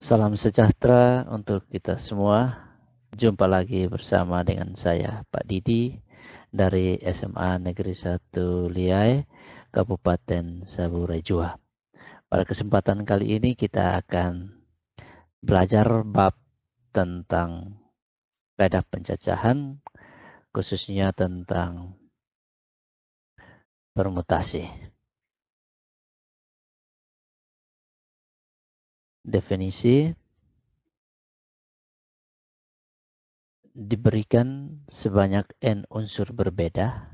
Salam sejahtera untuk kita semua. Jumpa lagi bersama dengan saya, Pak Didi, dari SMA Negeri 1 Liai, Kabupaten Saburai Jua. Pada kesempatan kali ini kita akan belajar bab tentang kaidah pencacahan, khususnya tentang permutasi. Definisi diberikan sebanyak n unsur berbeda.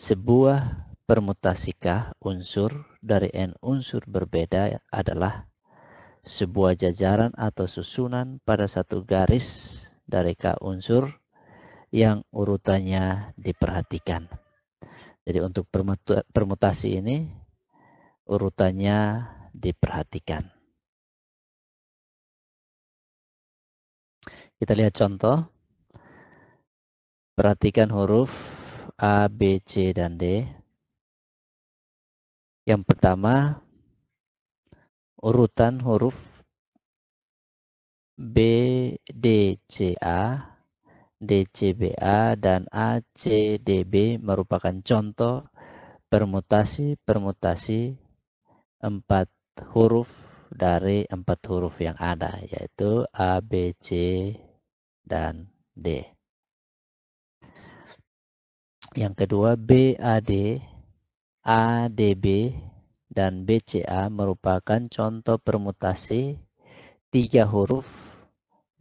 Sebuah permutasikah unsur dari n unsur berbeda adalah sebuah jajaran atau susunan pada satu garis dari k unsur yang urutannya diperhatikan. Jadi untuk permutasi ini urutannya diperhatikan. Kita lihat contoh. Perhatikan huruf A, B, C, dan D. Yang pertama, urutan huruf B, D, C, A, D, C, B, A, dan A, C, D, B merupakan contoh permutasi 4 huruf dari 4 huruf yang ada, yaitu A, B, C, dan D. Yang kedua, B, A, D, A, D, B, dan B, C, A merupakan contoh permutasi 3 huruf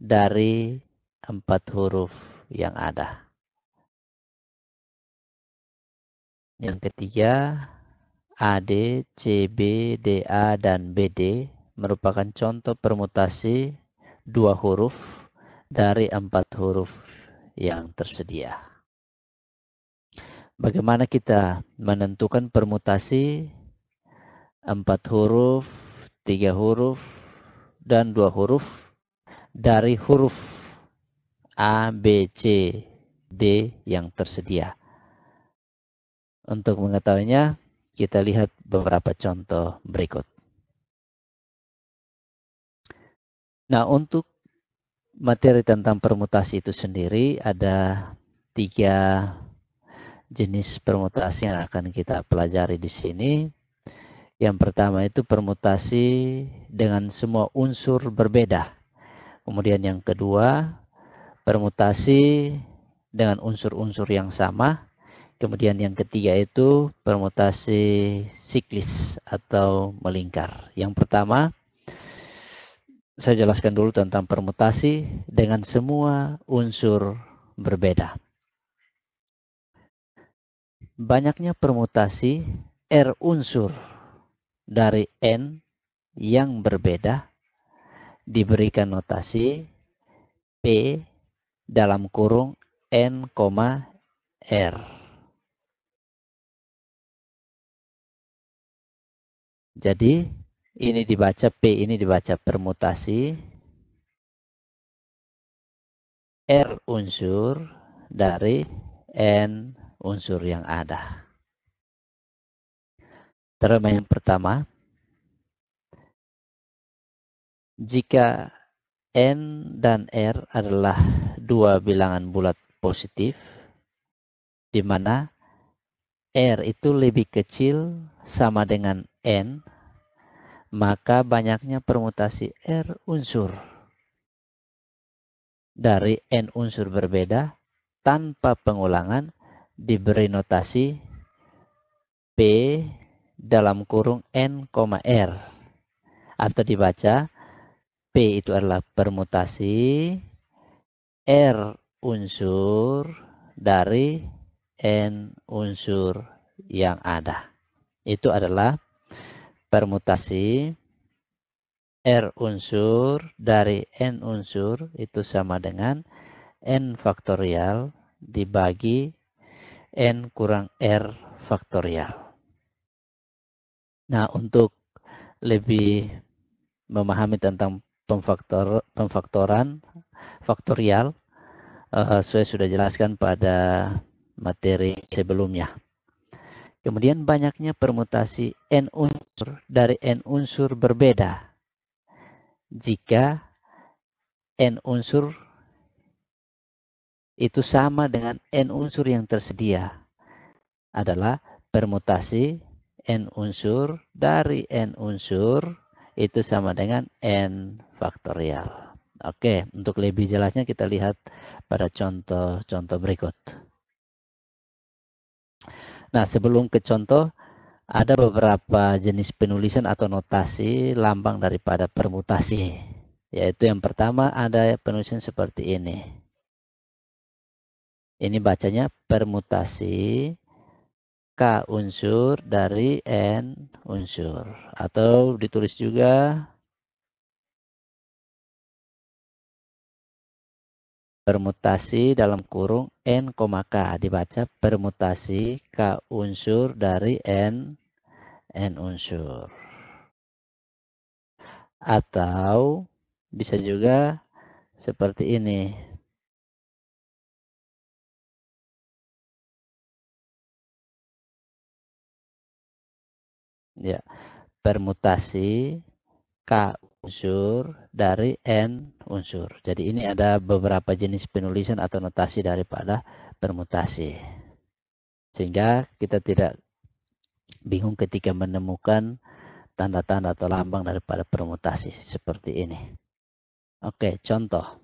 dari 4 huruf yang ada. Yang ketiga, AD, CB, DA, dan BD merupakan contoh permutasi 2 huruf dari 4 huruf yang tersedia. Bagaimana kita menentukan permutasi 4 huruf, 3 huruf, dan 2 huruf dari huruf A, B, C, D yang tersedia? Untuk mengetahuinya, kita lihat beberapa contoh berikut. Nah, untuk materi tentang permutasi itu sendiri ada 3 jenis permutasi yang akan kita pelajari di sini. Yang pertama itu permutasi dengan semua unsur berbeda. Kemudian yang kedua, permutasi dengan unsur-unsur yang sama. Kemudian yang ketiga itu permutasi siklis atau melingkar. Yang pertama, saya jelaskan dulu tentang permutasi dengan semua unsur berbeda. Banyaknya permutasi R unsur dari N yang berbeda diberikan notasi P dalam kurung N, R. Jadi ini dibaca P, ini dibaca permutasi R unsur dari N unsur yang ada. Terus yang pertama, jika N dan R adalah 2 bilangan bulat positif, di mana R itu lebih kecil sama dengan N, maka banyaknya permutasi R unsur dari N unsur berbeda tanpa pengulangan diberi notasi P dalam kurung N, R, atau dibaca P itu adalah permutasi R unsur dari N unsur yang ada. Itu adalah permutasi R unsur dari N unsur itu sama dengan N faktorial dibagi N kurang R faktorial. Nah, untuk lebih memahami tentang pemfaktoran faktorial, saya sudah jelaskan pada materi sebelumnya. Kemudian banyaknya permutasi N unsur dari N unsur berbeda. jika n unsur itu sama dengan n unsur yang tersedia, adalah permutasi n unsur dari n unsur itu sama dengan n faktorial. Oke, untuk lebih jelasnya kita lihat pada contoh-contoh berikut. Nah, sebelum ke contoh, ada beberapa jenis penulisan atau notasi lambang daripada permutasi. Yaitu yang pertama ada penulisan seperti ini. Ini bacanya permutasi K unsur dari N unsur. Atau ditulis juga permutasi dalam kurung N, K. Dibaca permutasi K unsur dari N unsur. Atau bisa juga seperti ini. Ya, permutasi K unsur dari N unsur. Jadi ini ada beberapa jenis penulisan atau notasi daripada permutasi. Sehingga kita tidak bingung ketika menemukan tanda-tanda atau lambang daripada permutasi seperti ini. Oke, contoh.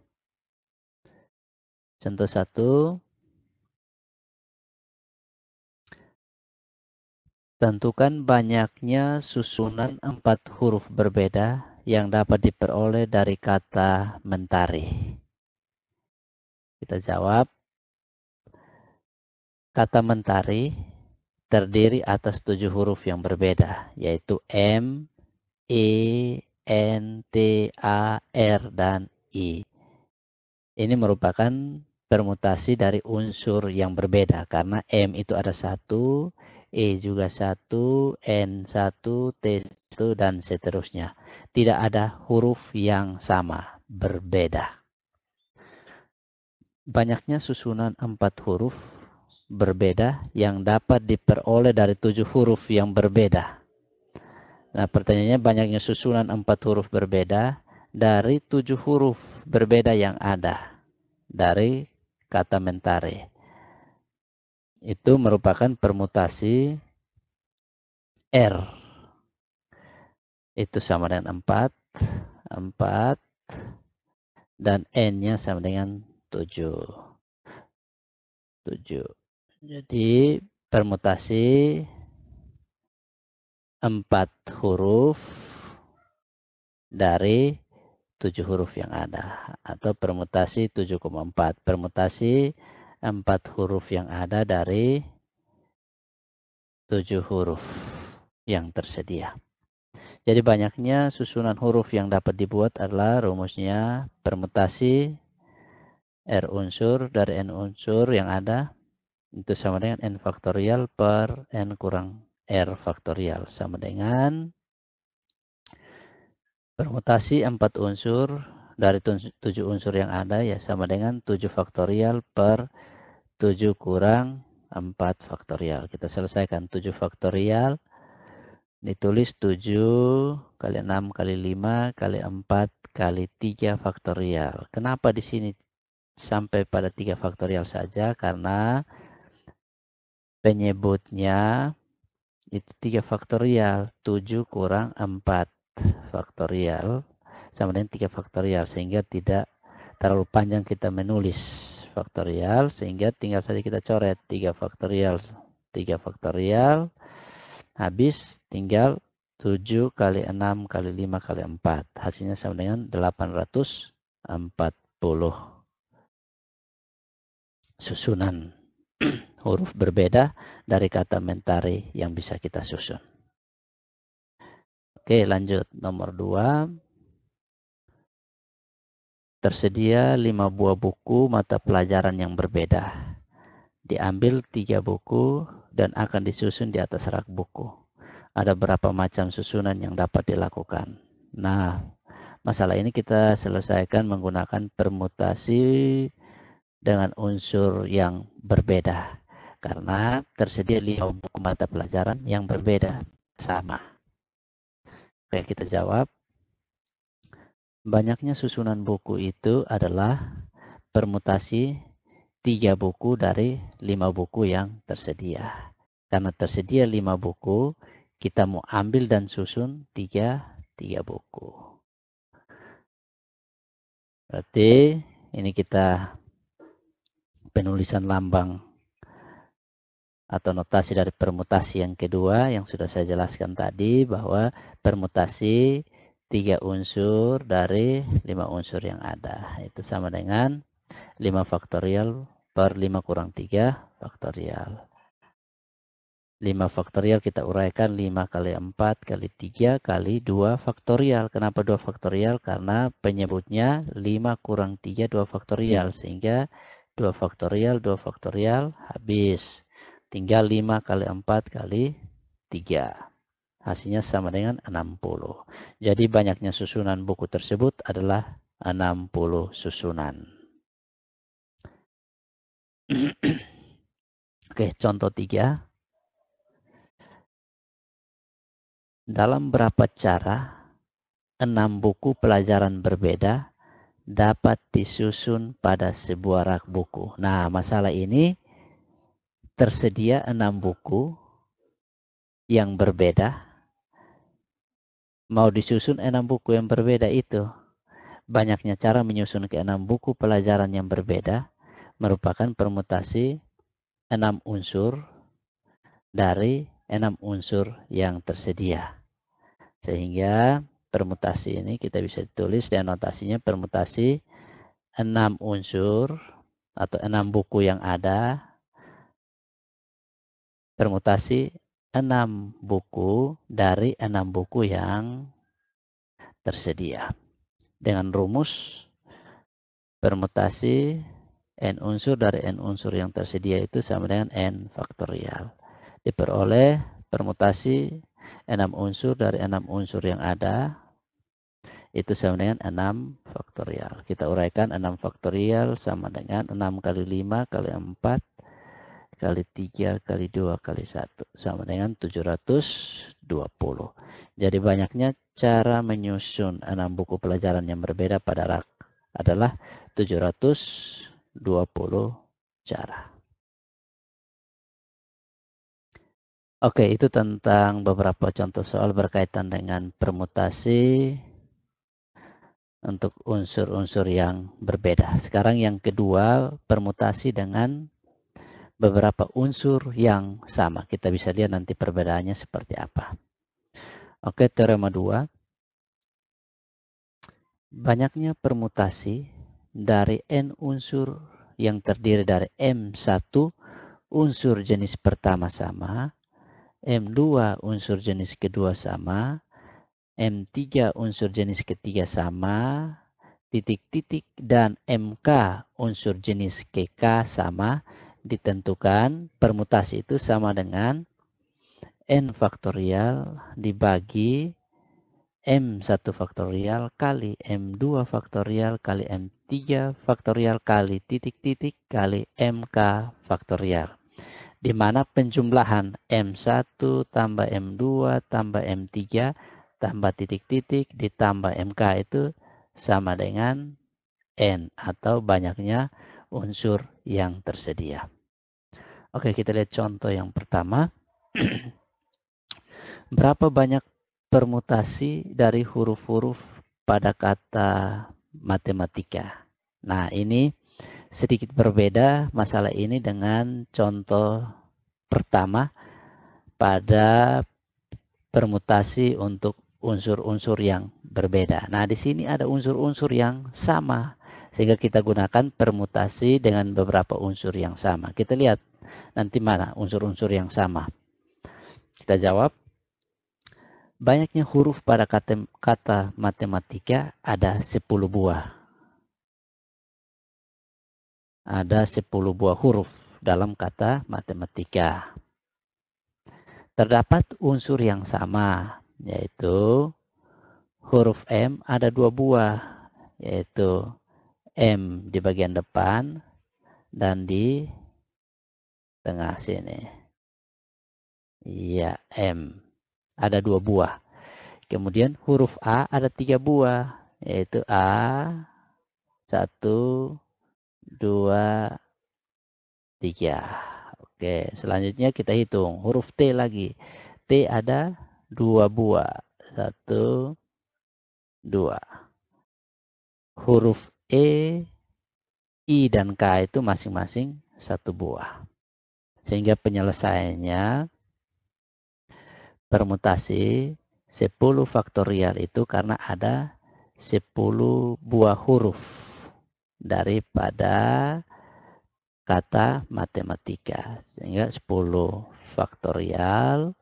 Contoh 1. Tentukan banyaknya susunan 4 huruf berbeda yang dapat diperoleh dari kata mentari. Kita jawab, kata mentari terdiri atas 7 huruf yang berbeda, yaitu M, E, N, T, A, R, dan I. Ini merupakan permutasi dari unsur yang berbeda, karena M itu ada 1, E juga 1, N 1, T 1, dan seterusnya. Tidak ada huruf yang sama, berbeda. Banyaknya susunan 4 huruf berbeda yang dapat diperoleh dari 7 huruf yang berbeda. Nah, pertanyaannya banyaknya susunan 4 huruf berbeda dari 7 huruf berbeda yang ada dari kata mentari. Itu merupakan permutasi R. Itu sama dengan 4, dan N-nya sama dengan 7. Jadi permutasi 4 huruf dari 7 huruf yang ada, atau permutasi 7,4. Permutasi 4 huruf yang ada dari 7 huruf yang tersedia. Jadi banyaknya susunan huruf yang dapat dibuat adalah rumusnya permutasi R unsur dari N unsur yang ada itu sama dengan N faktorial per N kurang R faktorial, sama dengan permutasi 4 unsur dari 7 unsur yang ada, ya sama dengan 7 faktorial per 7 kurang 4 faktorial. Kita selesaikan 7 faktorial. Ditulis 7 kali 6 kali 5 kali 4 kali 3 faktorial. Kenapa di sini sampai pada 3 faktorial saja? Karena penyebutnya itu 3 faktorial. 7 kurang 4 faktorial sama dengan 3 faktorial. Sehingga tidak terlalu panjang kita menulis faktorial. Sehingga tinggal saja kita coret 3 faktorial. 3 faktorial. Habis tinggal 7 kali 6 kali 5 kali 4. Hasilnya sama dengan 840 susunan huruf berbeda dari kata mentari yang bisa kita susun. Oke, lanjut. Nomor 2. Tersedia 5 buah buku mata pelajaran yang berbeda. Diambil 3 buku dan akan disusun di atas rak buku. Ada berapa macam susunan yang dapat dilakukan? Nah, masalah ini kita selesaikan menggunakan permutasi dengan unsur yang berbeda. Karena tersedia 5 buku mata pelajaran yang berbeda. Sama. Oke, kita jawab. Banyaknya susunan buku itu adalah permutasi 3 buku dari 5 buku yang tersedia. Karena tersedia 5 buku, kita mau ambil dan susun 3 buku. Berarti ini kita penulisan lambang atau notasi dari permutasi yang kedua yang sudah saya jelaskan tadi, bahwa permutasi 3 unsur dari 5 unsur yang ada. Itu sama dengan 5 faktorial per 5 kurang 3 faktorial. 5 faktorial kita uraikan 5 kali 4 kali 3 kali 2 faktorial. Kenapa 2 faktorial? Karena penyebutnya 5 kurang 3 2 faktorial. Sehingga 2 faktorial habis. Tinggal 5 kali 4 kali 3. Hasilnya sama dengan 60. Jadi banyaknya susunan buku tersebut adalah 60 susunan. Oke, contoh 3. Dalam berapa cara 6 buku pelajaran berbeda dapat disusun pada sebuah rak buku? Nah, masalah ini tersedia 6 buku yang berbeda. Mau disusun 6 buku yang berbeda itu. Banyaknya cara menyusun ke 6 buku pelajaran yang berbeda merupakan permutasi 6 unsur dari 6 unsur yang tersedia. Sehingga permutasi ini kita bisa tulis dan notasinya permutasi 6 unsur atau 6 buku yang ada, permutasi 6 buku dari 6 buku yang tersedia. Dengan rumus permutasi n unsur dari n unsur yang tersedia itu sama dengan n faktorial. Diperoleh permutasi 6 unsur dari 6 unsur yang ada itu sama dengan 6 faktorial. Kita uraikan 6 faktorial sama dengan 6 kali 5 kali 4 kali 3 kali 2 kali 1 sama dengan 720. Jadi banyaknya cara menyusun 6 buku pelajaran yang berbeda pada rak adalah 720 cara. Oke, itu tentang beberapa contoh soal berkaitan dengan permutasi untuk unsur-unsur yang berbeda. Sekarang yang kedua, permutasi dengan beberapa unsur yang sama. Kita bisa lihat nanti perbedaannya seperti apa. Oke, teorema 2. Banyaknya permutasi dari n unsur yang terdiri dari M1 unsur jenis pertama sama, M2 unsur jenis kedua sama, M3 unsur jenis ketiga sama, titik-titik dan MK unsur jenis KK sama, ditentukan permutasi itu sama dengan N faktorial dibagi M1 faktorial kali M2 faktorial kali M3 faktorial kali titik-titik kali MK faktorial. Di mana penjumlahan M1 tambah M2 tambah M3 tambah titik-titik ditambah MK itu sama dengan N atau banyaknya unsur yang tersedia. Oke, kita lihat contoh yang pertama. Berapa banyak permutasi dari huruf-huruf pada kata matematika? Nah, ini sedikit berbeda masalah ini dengan contoh pertama pada permutasi untuk unsur-unsur yang berbeda. Nah, di sini ada unsur-unsur yang sama, sehingga kita gunakan permutasi dengan beberapa unsur yang sama. Kita lihat nanti mana unsur-unsur yang sama. Kita jawab. Banyaknya huruf pada kata matematika ada 10 buah. Ada 10 buah huruf dalam kata matematika. Terdapat unsur yang sama, yaitu huruf M ada 2 buah, yaitu M di bagian depan dan di tengah sini. Iya, M. Ada 2 buah. Kemudian huruf A ada 3 buah, yaitu A, 1, 2, 3. Oke, selanjutnya kita hitung huruf T lagi. T ada 2 buah. 1, 2. Huruf E, I, dan K itu masing-masing 1 buah. Sehingga penyelesaiannya permutasi 10 faktorial itu karena ada 10 buah huruf daripada kata matematika. Sehingga 10 faktorial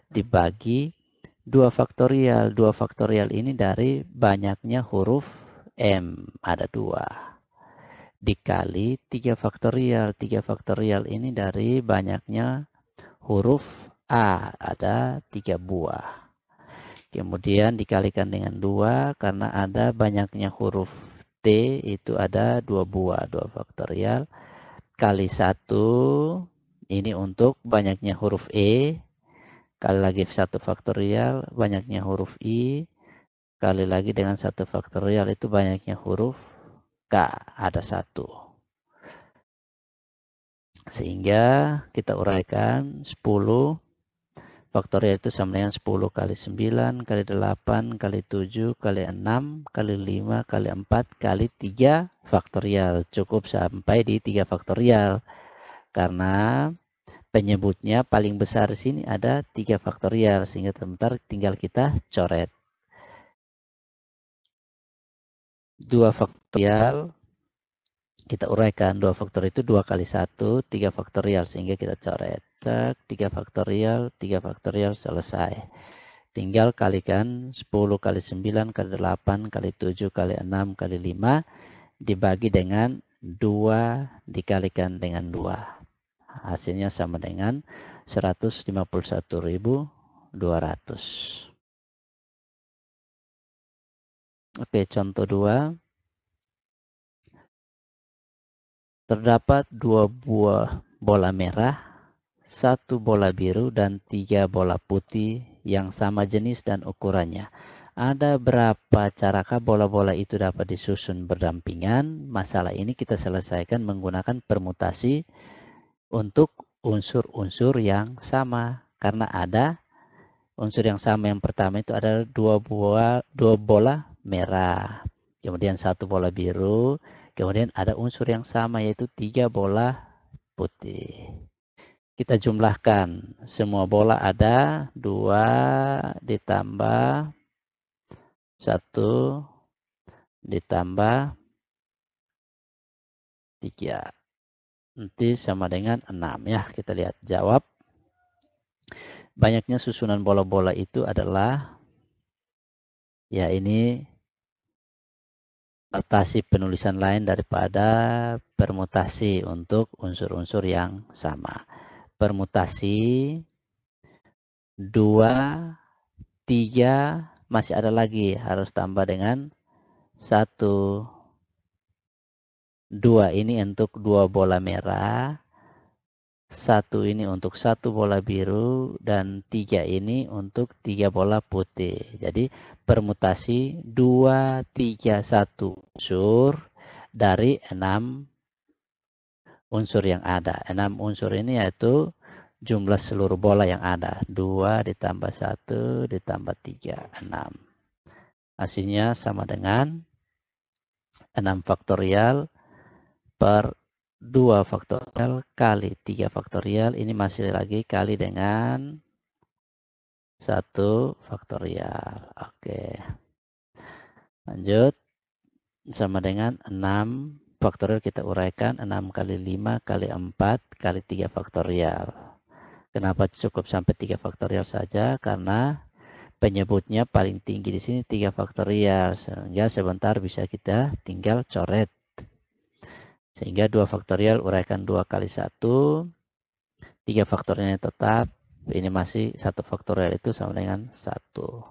dibagi 2 faktorial. 2 faktorial ini dari banyaknya huruf M, ada 2. Dikali 3 faktorial. 3 faktorial ini dari banyaknya huruf A, ada 3 buah. Kemudian dikalikan dengan 2 karena ada banyaknya huruf T, itu ada 2 buah, 2 faktorial. Kali 1, ini untuk banyaknya huruf E. Kali lagi 1 faktorial, banyaknya huruf I. Kali lagi dengan 1 faktorial, itu banyaknya huruf K, ada 1. Sehingga kita uraikan 10 faktorial itu sama dengan 10 kali 9 kali 8 kali 7 kali 6 kali 5 kali 4 kali 3 faktorial. Cukup sampai di 3 faktorial. Karena penyebutnya paling besar di sini ada 3 faktorial. Sehingga sebentar tinggal kita coret. 2 faktorial. Kita uraikan 2 faktorial itu 2 kali 1, 3 faktorial. Sehingga kita coret. Cek, 3 faktorial, selesai. Tinggal kalikan 10 kali 9 kali 8 kali 7 kali 6 kali 5 dibagi dengan 2 dikalikan dengan 2. Hasilnya sama dengan 151.200. Oke, contoh 2. Terdapat 2 buah bola merah, 1 bola biru, dan 3 bola putih yang sama jenis dan ukurannya. Ada berapa carakah bola-bola itu dapat disusun berdampingan? Masalah ini kita selesaikan menggunakan permutasi untuk unsur-unsur yang sama. Karena ada unsur yang sama. Yang pertama itu adalah 2 bola merah. Kemudian 1 bola biru. Kemudian ada unsur yang sama yaitu 3 bola putih. Kita jumlahkan. Semua bola ada 2 ditambah 1 ditambah 3. Nanti sama dengan 6 ya. Kita lihat jawab. Banyaknya susunan bola-bola itu adalah, ya ini permutasi penulisan lain daripada permutasi untuk unsur-unsur yang sama. Permutasi 2, 3, masih ada lagi, harus tambah dengan 1. 2 ini untuk 2 bola merah, 1 ini untuk 1 bola biru, dan 3 ini untuk 3 bola putih. Jadi permutasi 2, 3, 1 unsur dari 6 unsur yang ada. 6 unsur ini yaitu jumlah seluruh bola yang ada. 2 ditambah 1 ditambah 3, 6. Hasilnya sama dengan 6 faktorial per 2 faktorial kali 3 faktorial. Ini masih lagi kali dengan 1 faktorial. Oke. Lanjut. Sama dengan 6 faktorial, kita uraikan. 6 kali 5 kali 4 kali 3 faktorial. Kenapa cukup sampai 3 faktorial saja? Karena penyebutnya paling tinggi di sini 3 faktorial. Sehingga sebentar bisa kita tinggal coret. Sehingga 2 faktorial uraikan 2 kali 1. 3 faktorialnya tetap. Ini masih 1 faktorial itu sama dengan 1.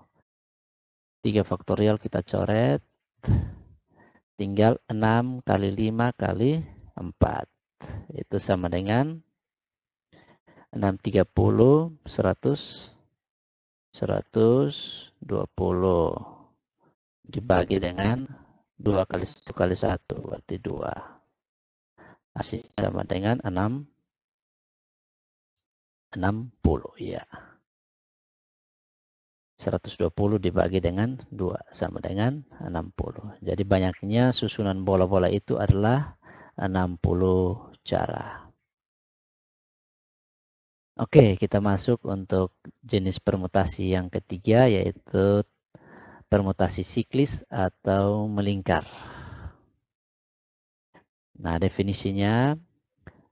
3 faktorial kita coret. Tinggal 6 kali 5 kali 4. Itu sama dengan 630, 100, 120. dibagi dengan 2 kali 1 kali 1, berarti 2. Hasilnya sama dengan 60 ya. 120 dibagi dengan 2 sama dengan 60. Jadi banyaknya susunan bola-bola itu adalah 60 cara. Oke, kita masuk untuk jenis permutasi yang ketiga, yaitu permutasi siklis atau melingkar. Nah, definisinya,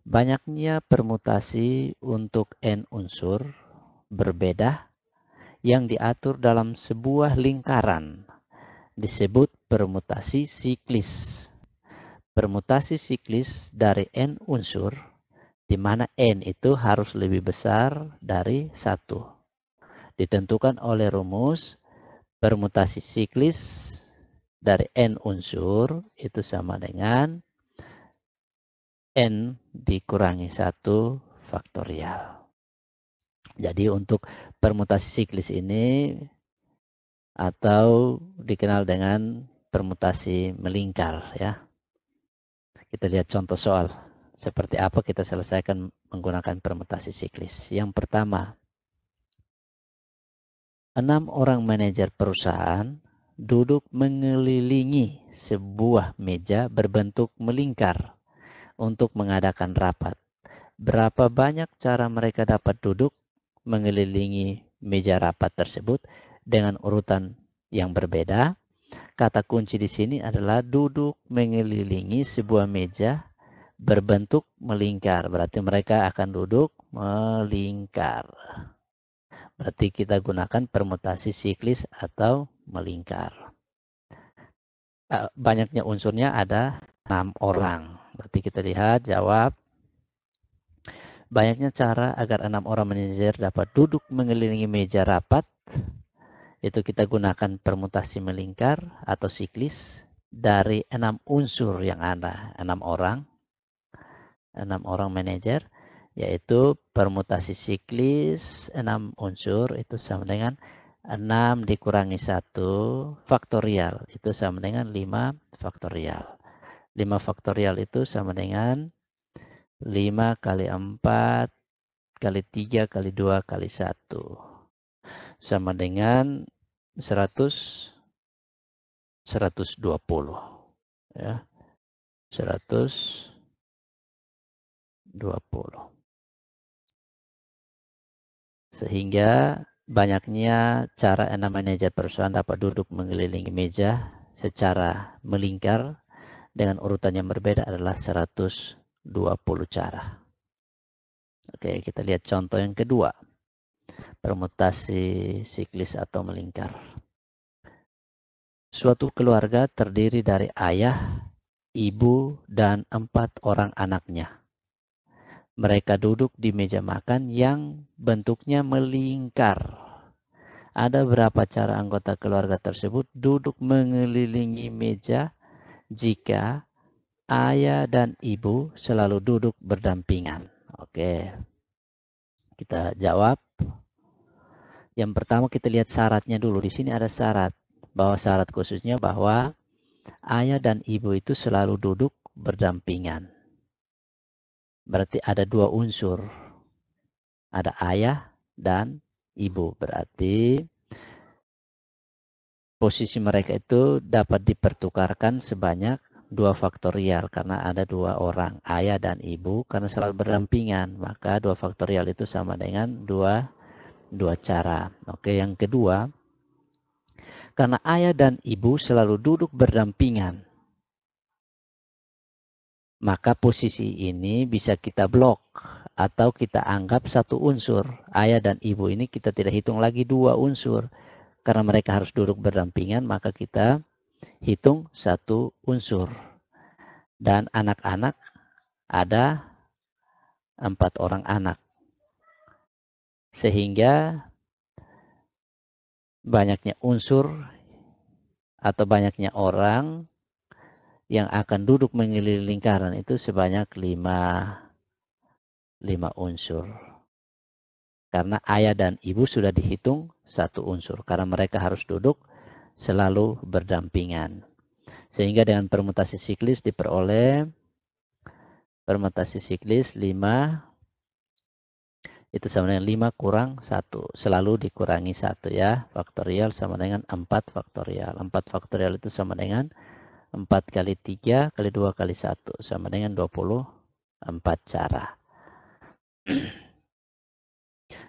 banyaknya permutasi untuk n unsur berbeda yang diatur dalam sebuah lingkaran disebut permutasi siklis. Permutasi siklis dari n unsur, di mana n itu harus lebih besar dari 1. Ditentukan oleh rumus permutasi siklis dari n unsur itu sama dengan n dikurangi 1 faktorial. Jadi untuk permutasi siklis ini atau dikenal dengan permutasi melingkar ya. Kita lihat contoh soal. Seperti apa kita selesaikan menggunakan permutasi siklis. Yang pertama, 6 orang manajer perusahaan duduk mengelilingi sebuah meja berbentuk melingkar untuk mengadakan rapat. Berapa banyak cara mereka dapat duduk mengelilingi meja rapat tersebut dengan urutan yang berbeda? Kata kunci di sini adalah duduk mengelilingi sebuah meja berbentuk melingkar. Berarti mereka akan duduk melingkar. Berarti kita gunakan permutasi siklis atau melingkar. Banyaknya unsurnya ada 6 orang. Berarti kita lihat jawab. Banyaknya cara agar 6 orang manajer dapat duduk mengelilingi meja rapat. Itu kita gunakan permutasi melingkar atau siklis dari 6 unsur yang ada. 6 orang manajer, yaitu permutasi siklis 6 unsur itu sama dengan 6 dikurangi 1 faktorial. Itu sama dengan 5 faktorial. 5 faktorial itu sama dengan 5 kali 4 kali 3 kali 2 kali 1. Sama dengan 120. Ya. 120. Sehingga banyaknya cara 6 manajer perusahaan dapat duduk mengelilingi meja secara melingkar dengan urutan yang berbeda adalah 120 cara. Oke, kita lihat contoh yang kedua. Permutasi siklis atau melingkar. Suatu keluarga terdiri dari ayah, ibu, dan 4 orang anaknya. Mereka duduk di meja makan yang bentuknya melingkar. Ada berapa cara anggota keluarga tersebut duduk mengelilingi meja jika ayah dan ibu selalu duduk berdampingan? Oke, kita jawab. Yang pertama kita lihat syaratnya dulu. Di sini ada syarat, bahwa syarat khususnya bahwa ayah dan ibu itu selalu duduk berdampingan. Berarti ada 2 unsur. Ada ayah dan ibu. Berarti posisi mereka itu dapat dipertukarkan sebanyak 2 faktorial. Karena ada 2 orang, ayah dan ibu. Karena selalu berdampingan, maka 2 faktorial itu sama dengan 2 cara. Oke, yang kedua, karena ayah dan ibu selalu duduk berdampingan, maka posisi ini bisa kita blok atau kita anggap 1 unsur. Ayah dan ibu ini kita tidak hitung lagi 2 unsur. Karena mereka harus duduk berdampingan, maka kita hitung 1 unsur. Dan anak-anak ada 4 orang anak. Sehingga banyaknya unsur atau banyaknya orang yang akan duduk mengelilingi lingkaran itu sebanyak 5 unsur. Karena ayah dan ibu sudah dihitung 1 unsur. Karena mereka harus duduk selalu berdampingan. Sehingga dengan permutasi siklis diperoleh permutasi siklis 5 itu sama dengan 5 kurang 1. Selalu dikurangi 1 ya. Faktorial sama dengan 4 faktorial. 4 faktorial itu sama dengan 4 kali 3 kali 2 kali 1 sama dengan 24 cara.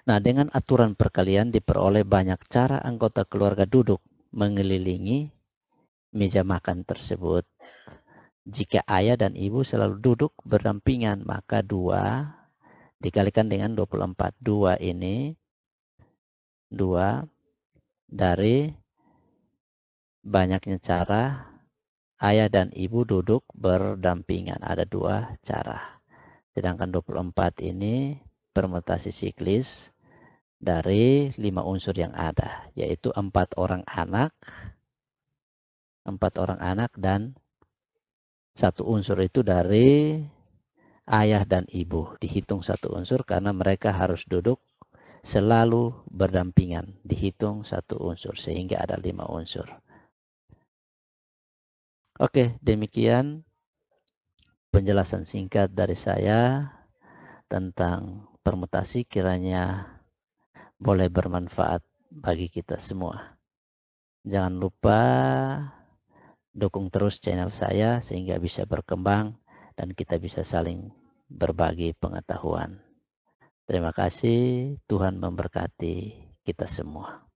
Nah, dengan aturan perkalian diperoleh banyak cara anggota keluarga duduk mengelilingi meja makan tersebut. Jika ayah dan ibu selalu duduk berdampingan, maka 2 dikalikan dengan 24. 2 ini 2 dari banyaknya cara ayah dan ibu duduk berdampingan. Ada 2 cara. Sedangkan 24 ini permutasi siklis dari 5 unsur yang ada, yaitu 4 orang anak dan 1 unsur itu dari ayah dan ibu. Dihitung 1 unsur karena mereka harus duduk selalu berdampingan. Dihitung 1 unsur sehingga ada 5 unsur. Oke, demikian penjelasan singkat dari saya tentang permutasi, kiranya boleh bermanfaat bagi kita semua. Jangan lupa dukung terus channel saya sehingga bisa berkembang dan kita bisa saling berbagi pengetahuan. Terima kasih, Tuhan memberkati kita semua.